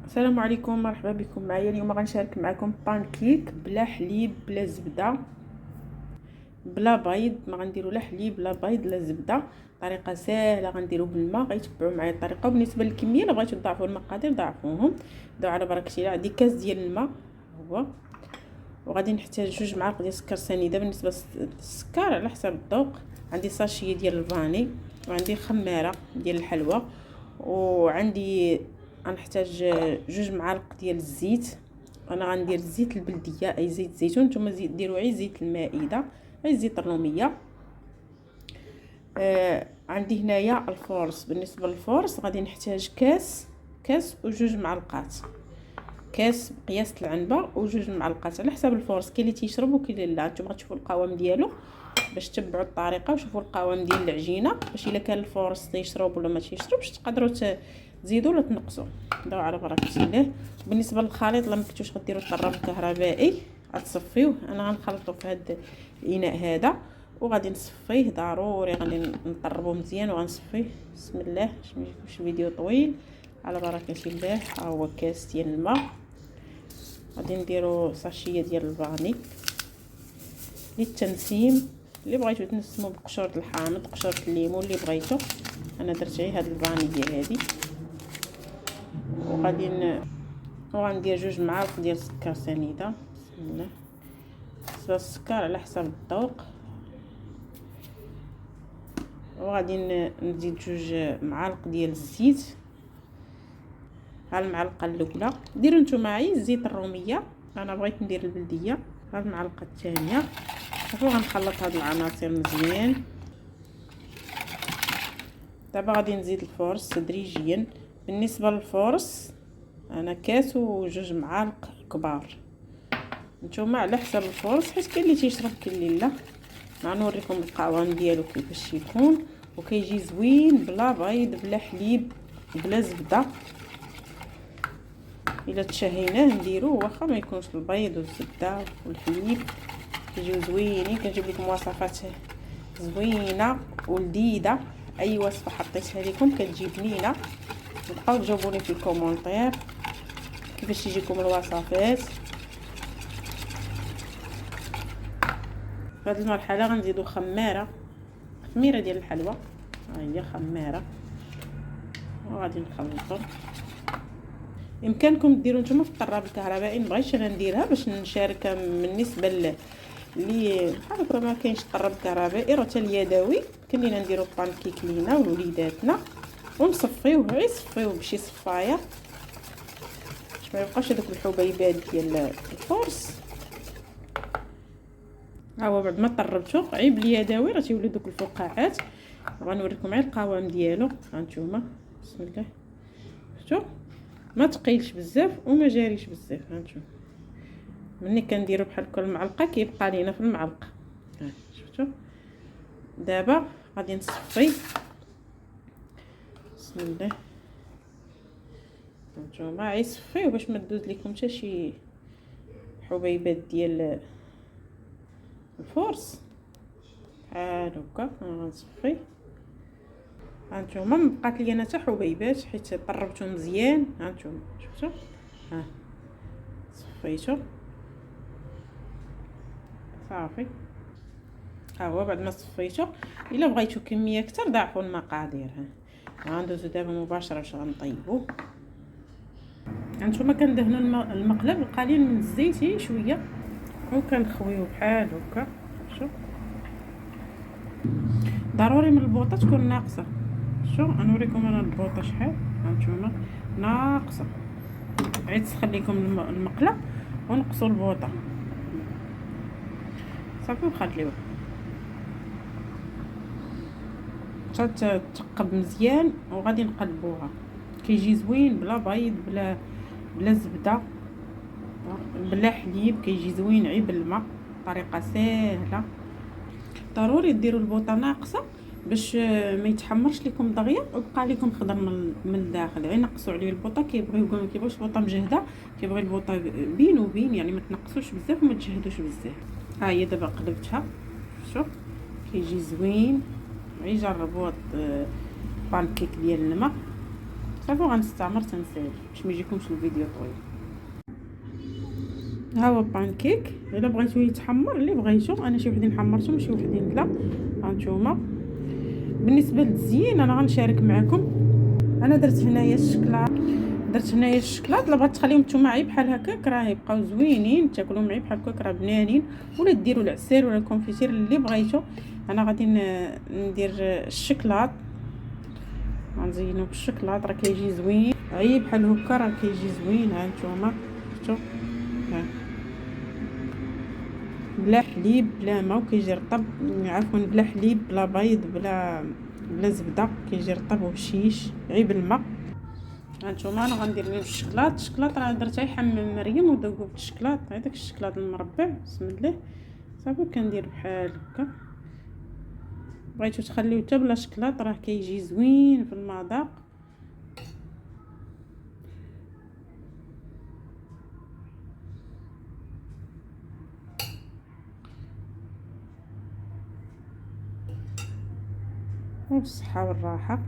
السلام عليكم، مرحبا بكم معايا. اليوم غنشارك معكم بانكيك بلا حليب بلا زبده بلا بيض. ما غنديروا لا حليب لا بيض لا زبده، طريقه سهله. غنديروه بالماء، غيتبعوا معايا الطريقه. وبالنسبه للكميه الا بغيتوا تضاعفوا المقادير ضاعفوهم. نبداو على بركه الله. عندي كاس ديال الماء هو، وغادي نحتاج 2 معالق ديال السكر سنيده. بالنسبه للسكر على حسب الذوق. عندي ساشيه ديال الفاني، وعندي خماره ديال الحلوى، وعندي غنحتاج 2 معالق ديال الزيت. انا غندير زيت البلديه اي زيت زيتون، نتوما ديروا غير زيت المائده اي زيت الروميه. عندي هنايا الفورس. بالنسبه للفورس غادي نحتاج كاس و2 معلقات، كاس بقياس العنبه و2 معلقات على حسب الفورس. كاين اللي تيشرب وكاين اللي لا. نتوما غتشوفوا القوام ديالو باش تتبعوا الطريقه وشوفوا القوام ديال العجينه، باش الا كان الفورس تيشرب ولا ما تيشربش تقدروا تزيدوا ولا تنقصوا. نبداو على بركه الله. بالنسبه للخليط لا مكنتوش غديروا الطراب الكهربائي غتصفيوه. انا غنخلطو في هذا الاناء هذا وغادي نصفيه. ضروري غادي نطربوه مزيان وغنصفيه. بسم الله باش ما يجيكمش الفيديو طويل. على بركه الله. ها هو كاس ديال الماء. غادي نديرو ساشيه ديال الفاني للتنسيم. اللي بغيتو تنسمو بقشور الحامض، قشور الليمون اللي بغيتو. انا درت غير هاد الفاني ديال هادي. وغندير 2 معالق ديال السكر سنيده. بسم الله. بالنسبه للسكر على حسب الذوق. وغادي نزيد 2 معالق ديال الزيت. ها المعلقه الاولى ديروا نتوما غير الزيت الروميه، انا بغيت ندير البلديه. ها المعلقه الثانيه. صافي غنخلط هاد العناصر مزيان. دابا غادي نزيد الفورس تدريجيا. بالنسبه للفورس انا كاس و2 معالق كبار. نتوما على حسب الفورس، حيت كاين اللي تيشرب كاين اللي لا. غنوريكم القوام ديالو كيفاش يكون. وكيجي زوين بلا بيض بلا حليب بلا زبده. الا تشهيناه نديروه واخا ما يكونش البيض والزبده والحليب، كيجيو زوينين. كنجيب لكم وصفات زوينه ولذيذه. اي وصفه حطيتها لكم كتجي بنينه. بقاو تجاوبوني في الكومونتير كيفاش يجيكم الوصفات. في هذه المرحله غنزيدو خميره ديال الحلوى. ها هي خميره. وغادي نخلطو. يمكنكم ديروا نتوما في الطراب الكهربائي، مبغيتش انا نديرها باش نشاركها. بالنسبه اللي هكا ما كاينش الطراب الكهربائي راه حتى اليدوي كاين لينا نديروا بانكيك لينا ولوليداتنا ونصفيوه. غير صفيوه بشي صفايه باش ما يبقاش هذوك الحبيبات ديال الفورس. ها هو بعد ما طربتو غير باليدوي راه تيوليو دوك الفقاعات. غنوريكم غير القوام ديالو. ها نتوما بسم الله. شفتوا ما ثقيلش بزاف وما جاريش بزاف. ها نتوما ملي كنديروا بحال كل معلقه كيبقى لينا في المعلقه. ها شفتوا. دابا غادي نصفي. بسم الله. نتوما غير صفيو باش ما تدوز لكم حتى شي حبيبات ديال الفورس. بحال هكا غنصفي. هانتوما ما بقات لي انا حتى حبيبات حيت طربتو مزيان. هانتوما شفتوا. ها صفيتو صافي. ها هو بعد ما صفيتو الا بغيتو كميه اكثر ضاعفوا المقادير. ها غندوزو دابا مباشره باش غنطيبو. هانتوما كندهنوا المقلب القليل من الزيت شويه وكنخويو بحال هكا. شوف ضروري من البوطه تكون ناقصه. شوف غنوريكم انا البوطه شحال. هانتوما ناقصه. عيد تخليكم المقله ونقصوا البوطه صافي وخليوه حتى تثقب مزيان. وغادي نقلبوها. كيجي زوين بلا بيض بلا زبده بلا حليب. كيجي زوين غير بالماء. طريقه سهله. ضروري ديروا البوطه ناقصه باش ما يتحمرش لكم دغيا ويبقى لكم خضر من الداخل. غير نقصوا عليه البوطه. كيبغيو كيبغيوش البوطه مجهده، كيبغي البوطه بين وبين، يعني ما تنقصوش بزاف وما تجهدوش بزاف. ها هي دابا قلبتها. شوف كيجي زوين. غير جربوا بانكيك ديال الماء. صافي غنستعمر تنسالي باش ما يجيكمش الفيديو طويل. ها هو بانكيك، الا بغيتوه يتحمر اللي بغيتو، انا شي وحدين حمرتهم شي وحدين لا. هانتوما بالنسبه للتزيين انا غنشارك معكم. انا درت هنايا الشكلاط، الا بغات تخليهم نتوما عي بحال هكاك راه يبقاو زوينين، تاكلوا معي بحال هكاك راه بنانين، ولا ديروا العسل ولا الكونفيتير اللي بغيتو. انا غادي ندير الشكلاط، غنزينو بالشكلاط راه كيجي زوين عي بحال هكا، راه كيجي زوين. ها نتوما شفتوا، ها بلا حليب بلا ما، وكيجي رطب، عفوا بلا حليب بلا بيض بلا زبده، كيجي رطب وهشيش غير بالماء. هانتوما انا غندير لهم الشكلاط راه درت غير حمام مريم وذوبوا بالشكلاط، هذاك الشكلاط المربع بسم الله. صافي كندير بحال هكا، بغيتو تخليو حتى بلا شكلاط راه كيجي زوين في المذاق. وبالصحه والراحه.